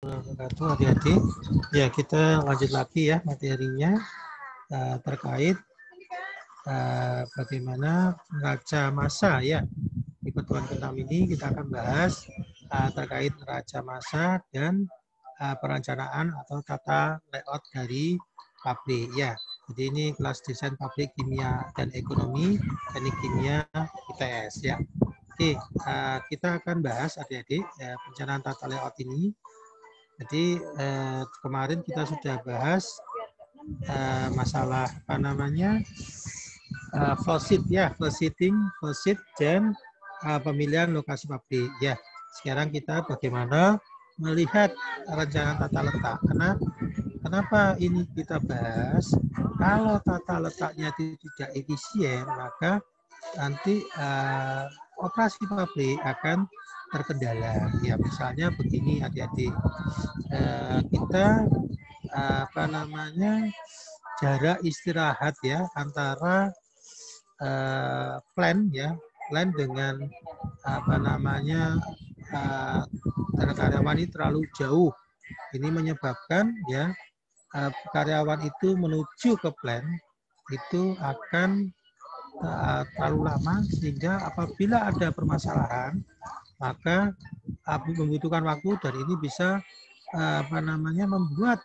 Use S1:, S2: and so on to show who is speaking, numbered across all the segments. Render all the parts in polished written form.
S1: wabarakatuh adik-adik. Ya, kita lanjut lagi ya materinya terkait bagaimana neraca massa ya. Di pertemuan ke-6 ini kita akan bahas terkait neraca massa dan perencanaan atau tata layout dari pabrik ya. Jadi ini kelas desain pabrik kimia dan ekonomi teknik kimia ITS ya. Oke, kita akan bahas adik-adik perencanaan tata layout ini. Jadi kemarin kita sudah bahas masalah apa namanya flow sheet ya, flow sheet dan pemilihan lokasi pabrik ya. Sekarang kita bagaimana melihat rencana tata letak. Kenapa ini kita bahas? Kalau tata letaknya tidak efisien, maka nanti operasi pabrik akan terkendala. Ya, misalnya begini adik-adik, kita apa namanya jarak istirahat ya antara plan dengan apa namanya karyawan ini terlalu jauh. Ini menyebabkan ya karyawan itu menuju ke plan itu akan terlalu lama, sehingga apabila ada permasalahan maka membutuhkan waktu, dan ini bisa apa namanya membuat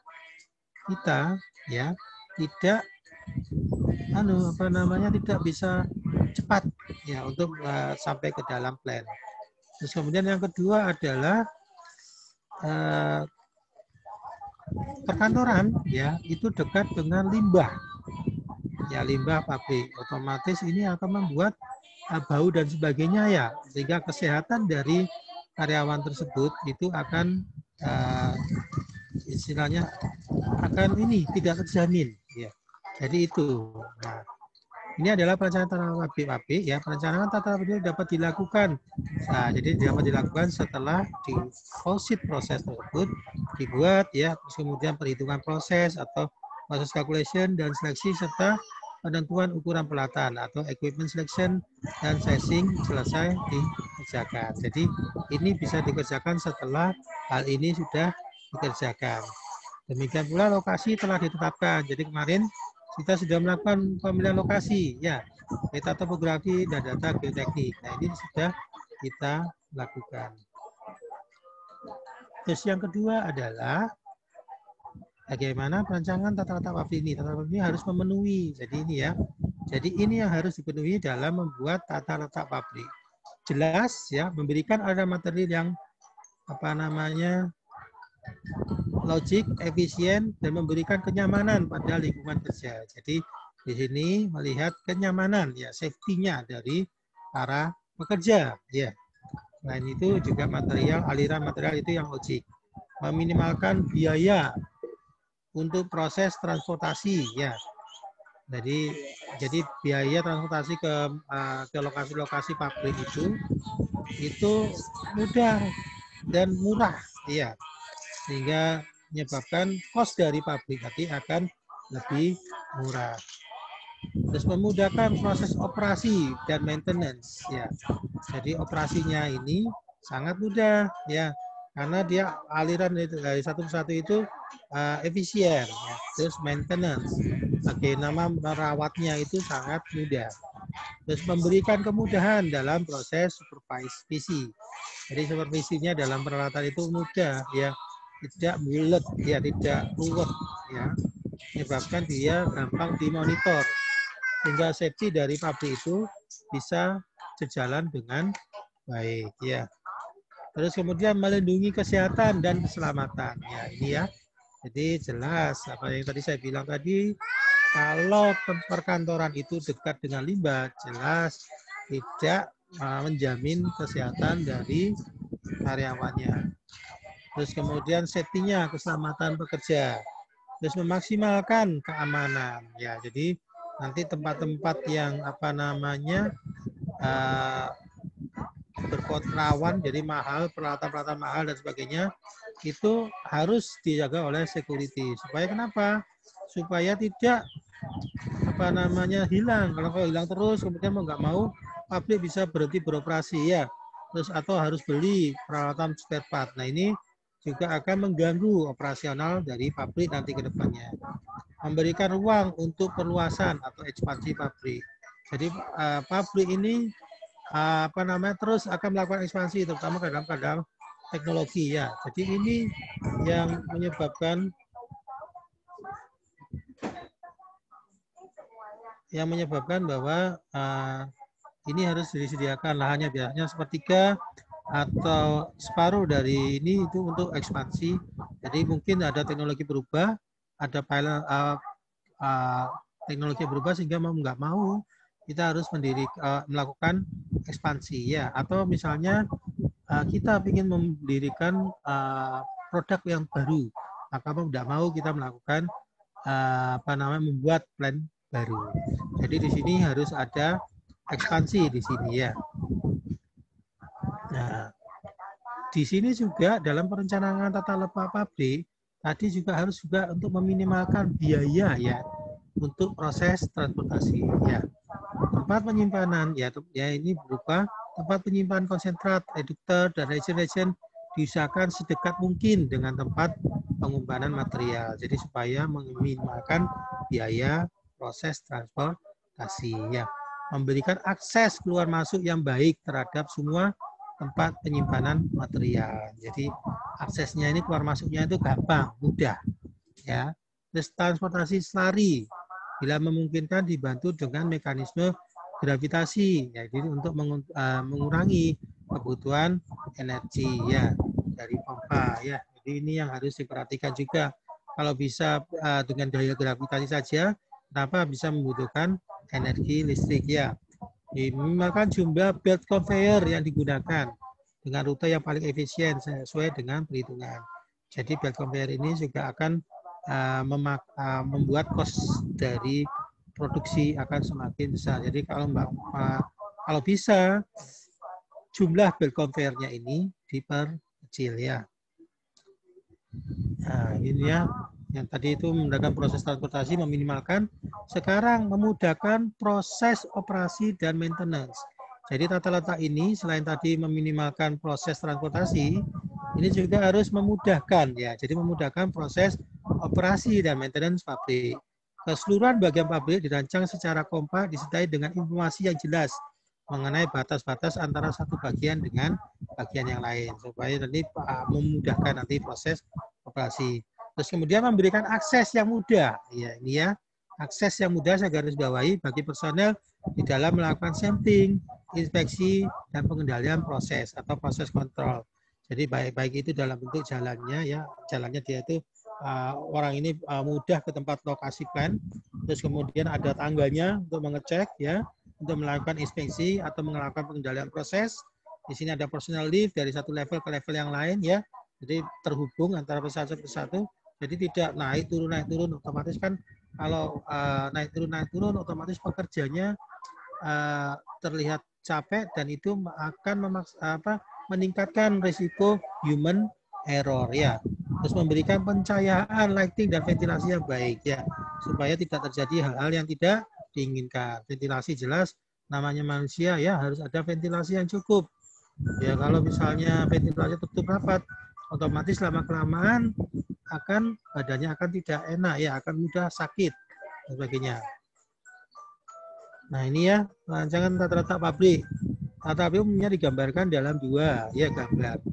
S1: kita ya tidak tidak bisa cepat ya untuk sampai ke dalam plan. Terus kemudian yang kedua adalah perkantoran ya itu dekat dengan limbah. Ya, limbah pabrik, otomatis ini akan membuat bau dan sebagainya ya, sehingga kesehatan dari karyawan tersebut itu akan istilahnya akan ini tidak terjamin ya. Jadi itu. Nah, ini adalah perencanaan tata pabrik ya. Perencanaan tata pabrik dapat dilakukan. Nah, jadi dapat dilakukan setelah di proses tersebut dibuat ya, terus kemudian perhitungan proses atau proses calculation dan seleksi serta penentuan ukuran peralatan atau equipment selection dan sizing selesai dikerjakan. Jadi ini bisa dikerjakan setelah hal ini sudah dikerjakan. Demikian pula lokasi telah ditetapkan. Jadi kemarin kita sudah melakukan pemilihan lokasi ya, peta topografi dan data geoteknik. Nah, ini sudah kita lakukan. Terus yang kedua adalah bagaimana perancangan tata letak pabrik ini. Tata letak ini harus memenuhi. Jadi ini ya. Jadi ini yang harus dipenuhi dalam membuat tata letak pabrik. Jelas ya, memberikan ada materi yang apa namanya logik, efisien, dan memberikan kenyamanan pada lingkungan kerja. Jadi di sini melihat kenyamanan ya, safety-nya dari para pekerja ya. Selain itu juga material, aliran material itu yang logik. Meminimalkan biaya untuk proses transportasi ya. Jadi biaya transportasi ke lokasi-lokasi pabrik itu mudah dan murah ya, sehingga menyebabkan cost dari pabrik nanti akan lebih murah. Terus memudahkan proses operasi dan maintenance ya. Jadi operasinya ini sangat mudah ya, karena dia aliran itu dari satu ke satu itu efisien ya. Terus maintenance, bagaimana merawatnya itu sangat mudah. Terus memberikan kemudahan dalam proses supervisi. Jadi supervisinya dalam peralatan itu mudah ya, tidak bulat ya, tidak ruwet ya, menyebabkan dia gampang dimonitor, sehingga safety dari pabrik itu bisa berjalan dengan baik ya. Terus kemudian melindungi kesehatan dan keselamatan ya, ini ya. Jadi jelas apa yang tadi saya bilang tadi, kalau perkantoran itu dekat dengan limbah, jelas tidak menjamin kesehatan dari karyawannya. Terus kemudian safety-nya, keselamatan pekerja. Terus memaksimalkan keamanan ya. Jadi nanti tempat-tempat yang apa namanya berpotensi rawan, jadi mahal, peralatan-peralatan mahal dan sebagainya, itu harus dijaga oleh security. Supaya kenapa? Supaya tidak apa namanya hilang. Kalau hilang terus, kemudian mau nggak mau pabrik bisa berhenti beroperasi ya. Terus atau harus beli peralatan spare part. Nah, ini juga akan mengganggu operasional dari pabrik nanti ke depannya. Memberikan ruang untuk perluasan atau ekspansi pabrik. Jadi pabrik ini terus akan melakukan ekspansi, terutama kadang-kadang teknologi ya. Jadi ini yang menyebabkan bahwa ini harus disediakan lahannya biasanya sepertiga atau separuh dari ini itu untuk ekspansi. Jadi mungkin ada teknologi berubah, ada pilot teknologi berubah sehingga mau nggak mau kita harus melakukan ekspansi ya. Atau misalnya kita ingin mendirikan produk yang baru, maka mau nggak mau kita melakukan membuat plan baru. Jadi di sini harus ada ekspansi di sini ya. Nah, di sini juga dalam perencanaan tata letak pabrik tadi juga harus untuk meminimalkan biaya ya untuk proses transportasi ya. Tempat penyimpanan ya ini berupa tempat penyimpanan konsentrat, reduktor dan reagent diusahakan sedekat mungkin dengan tempat pengumpanan material. Jadi supaya meminimalkan biaya proses transportasi ya. Memberikan akses keluar masuk yang baik terhadap semua tempat penyimpanan material. Jadi aksesnya ini keluar masuknya itu gampang, mudah ya. Terus transportasi selari bila memungkinkan dibantu dengan mekanisme gravitasi ya, jadi untuk mengurangi kebutuhan energi ya dari pompa ya. Jadi ini yang harus diperhatikan juga. Kalau bisa dengan daya gravitasi saja, kenapa bisa membutuhkan energi listrik ya. Minimalkan jumlah belt conveyor yang digunakan dengan rute yang paling efisien sesuai dengan perhitungan. Jadi belt conveyor ini juga akan membuat cost dari produksi akan semakin besar. Jadi kalau bisa jumlah belt conveyor-nya ini diperkecil ya. Nah, ini ya yang tadi itu memudahkan proses transportasi, meminimalkan. Sekarang memudahkan proses operasi dan maintenance. Jadi tata letak ini selain tadi meminimalkan proses transportasi, ini juga harus memudahkan ya. Jadi memudahkan proses operasi dan maintenance pabrik. Keseluruhan bagian pabrik dirancang secara kompak disertai dengan informasi yang jelas mengenai batas-batas antara satu bagian dengan bagian yang lain supaya nanti memudahkan nanti proses operasi. Terus kemudian memberikan akses yang mudah, ya ini ya, akses yang mudah saya garis bawahi bagi personel di dalam melakukan sampling, inspeksi dan pengendalian proses atau proses kontrol. Jadi baik itu dalam bentuk jalannya ya, jalannya dia itu orang ini mudah ke tempat lokasi plan, terus kemudian ada tangganya untuk mengecek ya, untuk melakukan inspeksi atau melakukan pengendalian proses. Di sini ada personal lift dari satu level ke level yang lain ya. Jadi terhubung antara persatu. Jadi tidak naik turun otomatis kan kalau naik turun otomatis pekerjanya terlihat capek dan itu akan meningkatkan risiko human error ya. Terus memberikan pencahayaan, lighting dan ventilasi yang baik ya supaya tidak terjadi hal-hal yang tidak diinginkan. Ventilasi jelas namanya manusia ya harus ada ventilasi yang cukup. Ya kalau misalnya ventilasi tertutup rapat otomatis lama-kelamaan badannya akan tidak enak ya, akan mudah sakit dan sebagainya. Nah ini ya rancangan tata letak pabrik. Tata pabrik umumnya digambarkan dalam dua ya gambar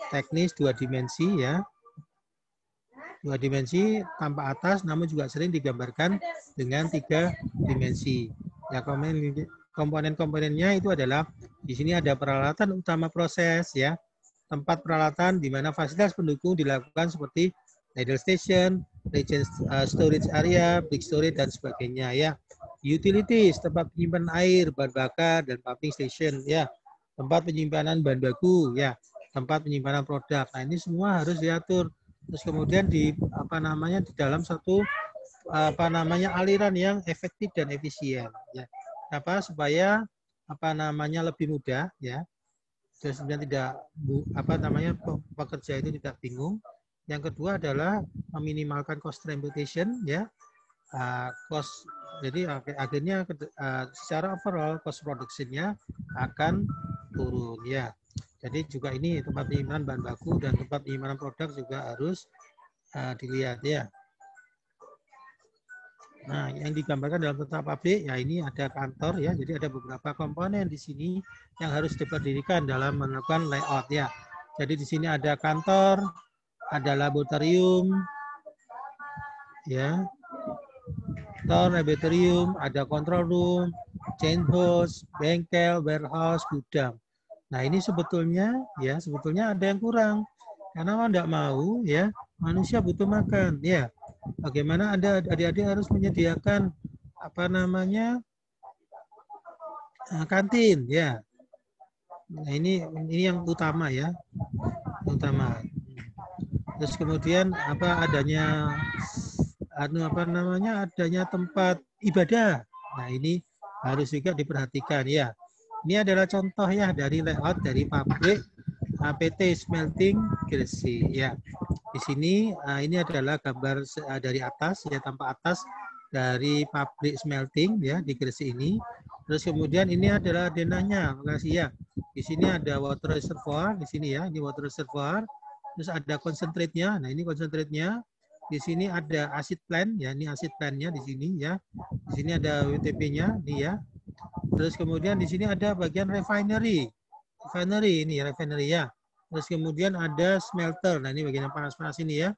S1: teknis dua dimensi ya. Dua dimensi tanpa atas namun juga sering digambarkan dengan tiga dimensi. Ya komponen-komponennya itu adalah di sini ada peralatan utama proses ya. Tempat peralatan di mana fasilitas pendukung dilakukan seperti idle station, storage area, big storage dan sebagainya ya. Utilities, tempat penyimpanan air, bahan bakar dan pumping station ya. Tempat penyimpanan bahan baku ya, tempat penyimpanan produk. Nah, ini semua harus diatur. Terus kemudian di dalam satu aliran yang efektif dan efisien ya. Supaya lebih mudah ya. Terus kemudian tidak pekerja itu tidak bingung. Yang kedua adalah meminimalkan cost transportation ya. Jadi akhirnya secara overall cost production-nya akan turun ya. Jadi juga ini tempat penyimpanan bahan baku dan tempat penyimpanan produk juga harus dilihat ya. Nah, yang digambarkan dalam tata pabrik ya ini ada kantor ya. Jadi ada beberapa komponen di sini yang harus diberdirikan dalam melakukan layout ya. Jadi di sini ada kantor, ada laboratorium ya. Laboratorium, ada control room, chain house, bengkel, warehouse, gudang. Nah, ini sebetulnya ada yang kurang. Karena mau tidak mau ya, manusia butuh makan ya. Bagaimana Anda adik-adik harus menyediakan kantin ya. Nah, ini yang utama ya. Utama. Terus kemudian adanya adanya tempat ibadah. Nah, ini harus juga diperhatikan ya. Ini adalah contoh ya dari layout dari pabrik PT Smelting Gresik ya. Di sini ini adalah gambar dari atas ya, tampak atas dari pabrik smelting ya di Gresik ini. Terus kemudian ini adalah denahnya, makasih ya. Di sini ada water reservoir di sini ya, ini water reservoir. Terus ada concentrate-nya. Nah, ini concentrate-nya. Di sini ada acid plant ya, ini acid plant-nya di sini ya. Di sini ada WTP-nya nih ya. Terus kemudian di sini ada bagian refinery. Refinery ini refinery ya. Terus kemudian ada smelter. Nah, ini bagian yang panas-panas ini ya.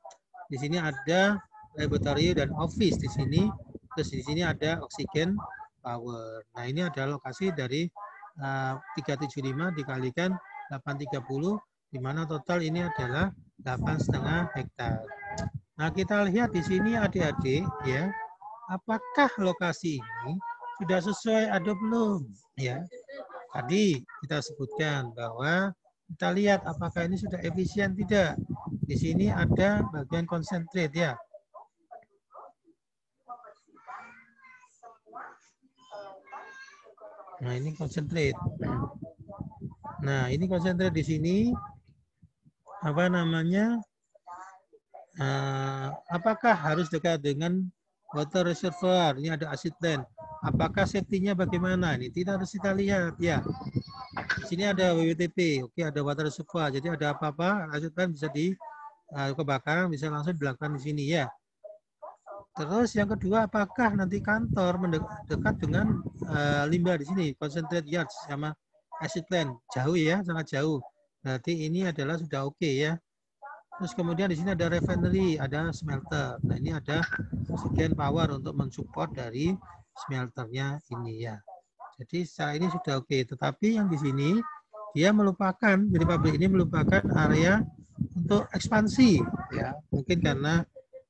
S1: Di sini ada laboratory dan office di sini. Terus di sini ada oxygen power. Nah, ini adalah lokasi dari 375 dikalikan 830 di mana total ini adalah 8,5 hektar. Nah, kita lihat di sini adik-adik ya. Apakah lokasi ini sudah sesuai atau belum ya? Tadi kita sebutkan bahwa kita lihat apakah ini sudah efisien tidak. Di sini ada bagian konsentrate ya. Nah, ini konsentrate. Nah, ini konsentrate di sini apakah harus dekat dengan water reservoir? Ini ada acid plant. Apakah safety-nya bagaimana? Ini tidak harus kita lihat ya. Di sini ada WWTP, oke, ada water reservoir. Jadi ada apa-apa, acid plant bisa kebakaran bisa langsung dilakukan di sini ya. Terus yang kedua, apakah nanti kantor mendekat dengan limbah di sini, concentrate yards sama acid plant? Jauh ya, sangat jauh. Berarti ini adalah sudah oke ya. Terus kemudian di sini ada refinery, ada smelter. Nah, ini ada oxygen power untuk mensupport dari smelternya ini ya. Jadi secara ini sudah oke. Tetapi yang di sini dia melupakan, jadi pabrik ini melupakan area untuk ekspansi ya. Mungkin karena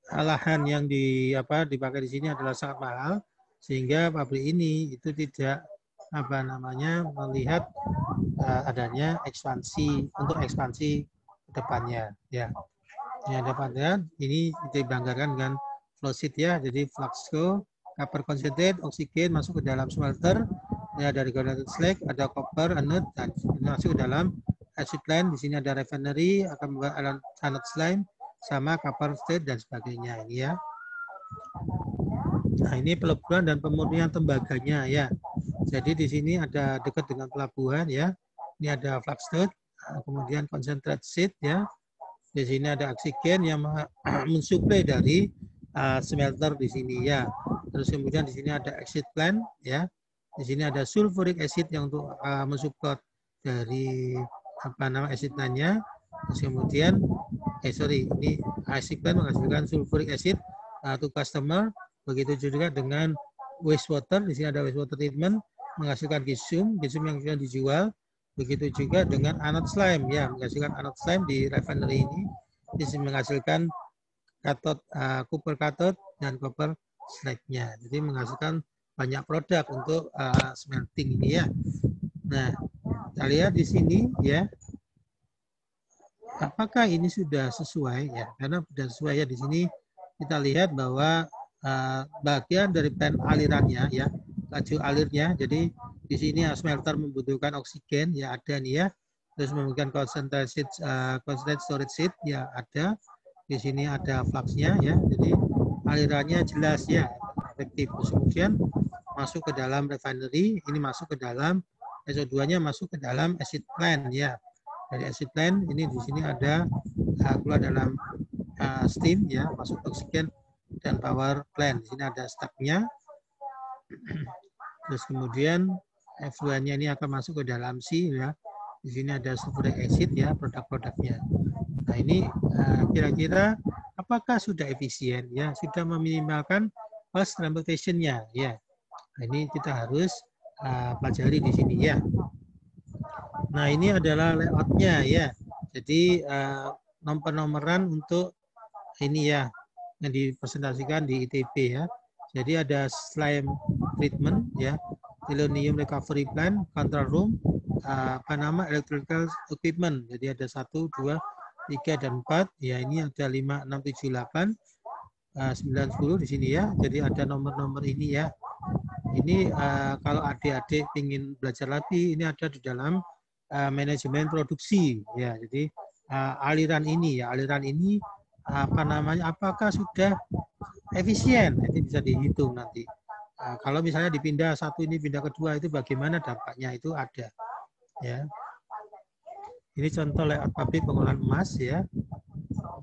S1: lahan yang dipakai di sini adalah sangat mahal sehingga pabrik ini itu tidak melihat adanya ekspansi untuk ekspansi depannya ya. Yang depannya ini dibanggakan dengan flow sheet ya. Jadi fluxco, copper concentrate, oksigen masuk ke dalam smelter. Ya, dari coordinated slag ada copper, anode dan masuk ke dalam acid plant. Di sini ada refinery akan membuat anode slime sama copper state dan sebagainya ini ya. Nah, ini peleburan dan pemurnian tembaganya ya. Jadi di sini ada dekat dengan pelabuhan ya. Ini ada flux node, kemudian concentrate seed ya. Di sini ada oksigen yang mensuplai dari smelter di sini ya. Terus kemudian di sini ada acid plant ya. Di sini ada sulfuric acid yang untuk mensupport dari acid plant-nya. Terus kemudian ini acid plant menghasilkan sulfuric acid to customer. Begitu juga dengan wastewater. Di sini ada wastewater treatment menghasilkan gisum yang bisa dijual. Begitu juga dengan anode slime ya, menghasilkan anode slime di refinery ini bisa menghasilkan copper cathode dan copper slag-nya. Jadi menghasilkan banyak produk untuk smelting ini ya. Nah, kita lihat di sini ya. Apakah ini sudah sesuai ya? Karena sudah sesuai ya, di sini kita lihat bahwa bagian dari plan alirannya ya, laju alirnya. Jadi di sini smelter membutuhkan oksigen ya, ada nih ya. Terus membutuhkan concentrate storage sheet ya, ada. Di sini ada fluxnya ya. Jadi alirannya jelas ya, efektif. Terus kemudian masuk ke dalam refinery, ini masuk ke dalam SO2-nya masuk ke dalam acid plant ya. dari exit plan. Ini di sini ada keluar dalam steam ya, masuk oksigen dan power plant. Di sini ada stepnya. Terus kemudian effluentnya ini akan masuk ke dalam C ya. Di sini ada sulfuric acid ya, produk-produknya. Nah ini kira-kira apakah sudah efisien ya, sudah meminimalkan cost transportation-nya ya. Nah, ini kita harus pelajari di sini ya. Nah ini adalah layout-nya ya. Jadi nomor-nomoran untuk ini ya yang dipresentasikan di ITB ya. Jadi ada slime treatment ya, selenium recovery plant, control room, electrical equipment. Jadi ada 1, 2, 3 dan 4. Ya ini ada 5, 6, 7, 8, 9, 10 di sini ya. Jadi ada nomor-nomor ini ya. Ini kalau adik-adik ingin belajar lagi, ini ada di dalam manajemen produksi ya. Jadi aliran ini apa namanya, apakah sudah efisien, itu bisa dihitung nanti. Kalau misalnya dipindah satu ini pindah kedua, itu bagaimana dampaknya, itu ada ya. Ini contoh layout pabrik pengolahan emas ya.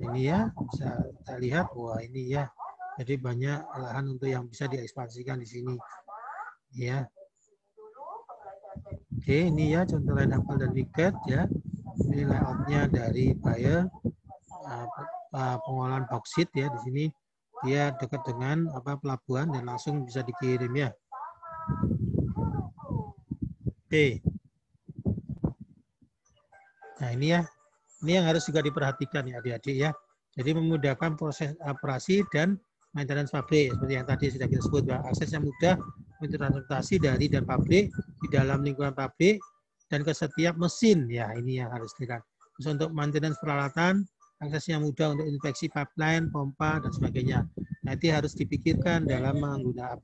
S1: Ini ya, bisa kita lihat, wah ini ya. Jadi banyak lahan untuk yang bisa diekspansikan di sini ya. Oke, ini ya contoh lain hafal dan wicket ya. Ini layoutnya dari buyer pengolahan boksit ya. Di sini dia dekat dengan pelabuhan dan langsung bisa dikirim ya. Oke. Nah ini ya, ini yang harus juga diperhatikan ya adik-adik ya. Jadi memudahkan proses operasi dan maintenance pabrik seperti yang tadi sudah kita sebut, bahwa akses yang mudah untuk transportasi dari dan pabrik di dalam lingkungan pabrik dan ke setiap mesin ya, ini yang harus dilihat. Terus untuk maintenance peralatan, aksesnya mudah untuk inspeksi pipeline, pompa dan sebagainya. Nanti harus dipikirkan dalam menggunakan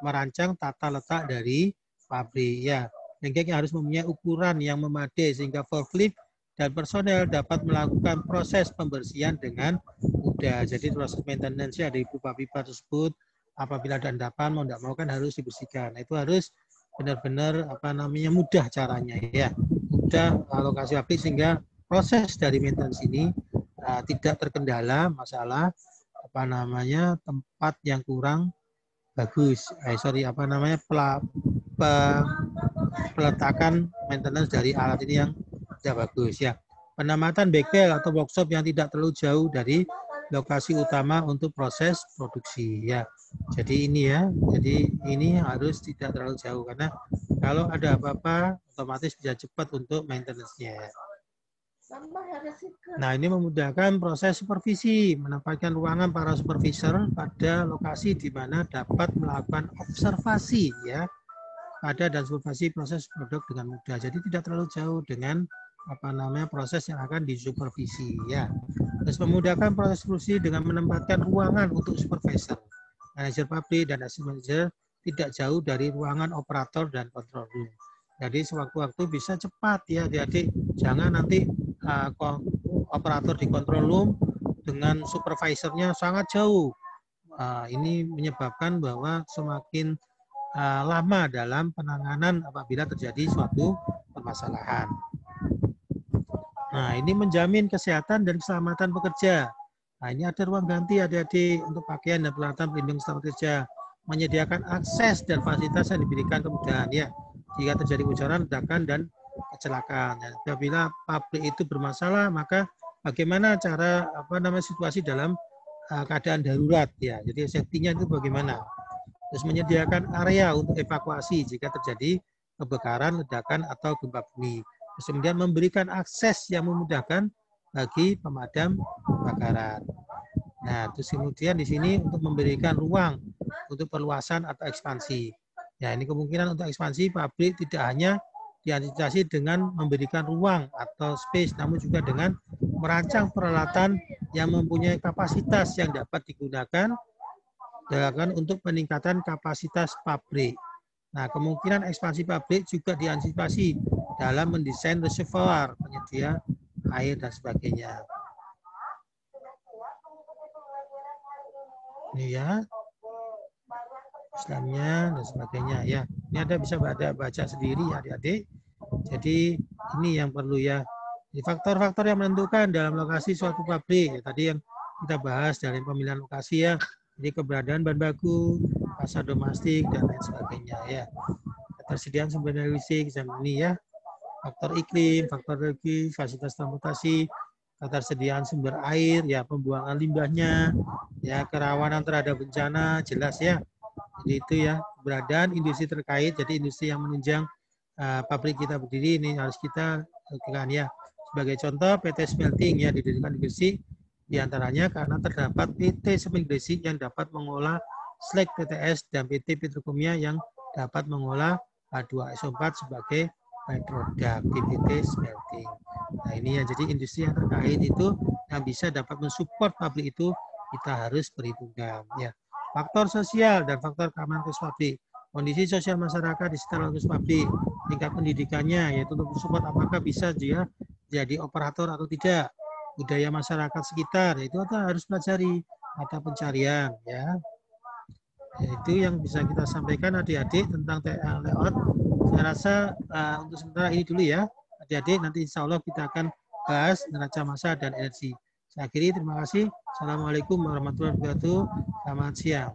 S1: merancang tata letak dari pabrik ya. Bengkel harus mempunyai ukuran yang memadai sehingga forklift dan personel dapat melakukan proses pembersihan dengan mudah. Jadi proses maintenance-nya dari pipa-pipa tersebut apabila ada endapan mau tidak mau kan harus dibersihkan. Nah, itu harus benar-benar mudah caranya ya. Mudah alokasi pabrik sehingga proses dari maintenance ini tidak terkendala masalah tempat yang kurang bagus. Peletakan maintenance dari alat ini yang tidak bagus ya. Penempatan bengkel atau workshop yang tidak terlalu jauh dari lokasi utama untuk proses produksi ya. Jadi ini ya, jadi ini harus tidak terlalu jauh karena kalau ada apa-apa otomatis bisa cepat untuk maintenance-nya. Nah, ini memudahkan proses supervisi, menempatkan ruangan para supervisor pada lokasi di mana dapat melakukan observasi ya pada dan supervisi proses produk dengan mudah. Jadi tidak terlalu jauh dengan proses yang akan disupervisi ya. Terus memudahkan proses produksi dengan menempatkan ruangan untuk supervisor, manajer pabrik dan assistant manager tidak jauh dari ruangan operator dan control room. Jadi sewaktu-waktu bisa cepat ya adik-adik. Jangan nanti operator di control room dengan supervisornya sangat jauh. Ini menyebabkan bahwa semakin lama dalam penanganan apabila terjadi suatu permasalahan. Nah, ini menjamin kesehatan dan keselamatan pekerja. Nah, ini ada ruang ganti adik-adik untuk pakaian dan peralatan pelindung selama kerja. Menyediakan akses dan fasilitas yang diberikan kemudahan ya. Jika terjadi bocoran, ledakan dan kecelakaan. Ya, apabila pabrik itu bermasalah, maka bagaimana cara situasi dalam keadaan darurat ya. Jadi safety-nya itu bagaimana? Terus menyediakan area untuk evakuasi jika terjadi kebakaran, ledakan atau gempa bumi. Terus kemudian memberikan akses yang memudahkan bagi pemadam kebakaran. Nah, terus kemudian di sini untuk memberikan ruang untuk perluasan atau ekspansi. Ya, ini kemungkinan untuk ekspansi pabrik tidak hanya diantisipasi dengan memberikan ruang atau space, namun juga dengan merancang peralatan yang mempunyai kapasitas yang dapat digunakan untuk peningkatan kapasitas pabrik. Nah, kemungkinan ekspansi pabrik juga diantisipasi dalam mendesain reservoir, penyedia air dan sebagainya. Ini ya, Islamnya dan sebagainya ya. Ini ada bisa baca sendiri ya adik-adik. Jadi ini yang perlu ya Faktor-faktor yang menentukan dalam lokasi suatu pabrik, ya, tadi yang kita bahas dari pemilihan lokasi ya, jadi keberadaan bahan baku, pasar domestik dan lain sebagainya ya. Ketersediaan sumber daya listrik ini ya, faktor iklim, faktor geologi, fasilitas transportasi, ketersediaan sumber air, ya pembuangan limbahnya, ya kerawanan terhadap bencana, jelas ya. Jadi itu ya, keberadaan industri terkait, jadi industri yang menunjang pabrik kita berdiri ini harus kita lakukan ya. Sebagai contoh PT Smelting ya didirikan di Gresik diantaranya karena terdapat PT Smelting Gresik yang dapat mengolah slag TTS dan PT Petrokimia yang dapat mengolah H2SO4 sebagai byproduct di PT Smelting. Nah ini ya, jadi industri yang terkait itu yang bisa dapat mensupport pabrik itu kita harus perhitungkan ya. Faktor sosial dan faktor keamanan pabrik. Kondisi sosial masyarakat di sekitar lokasi pabrik, tingkat pendidikannya, yaitu untuk support apakah bisa dia jadi operator atau tidak, budaya masyarakat sekitar, itu harus pelajari mata pencarian ya. Itu yang bisa kita sampaikan adik-adik tentang TA layout. Saya rasa untuk sementara ini dulu ya adik-adik, nanti insya Allah kita akan bahas neraca massa dan energi. Saya akhiri, terima kasih. Assalamualaikum warahmatullahi wabarakatuh. Selamat siang.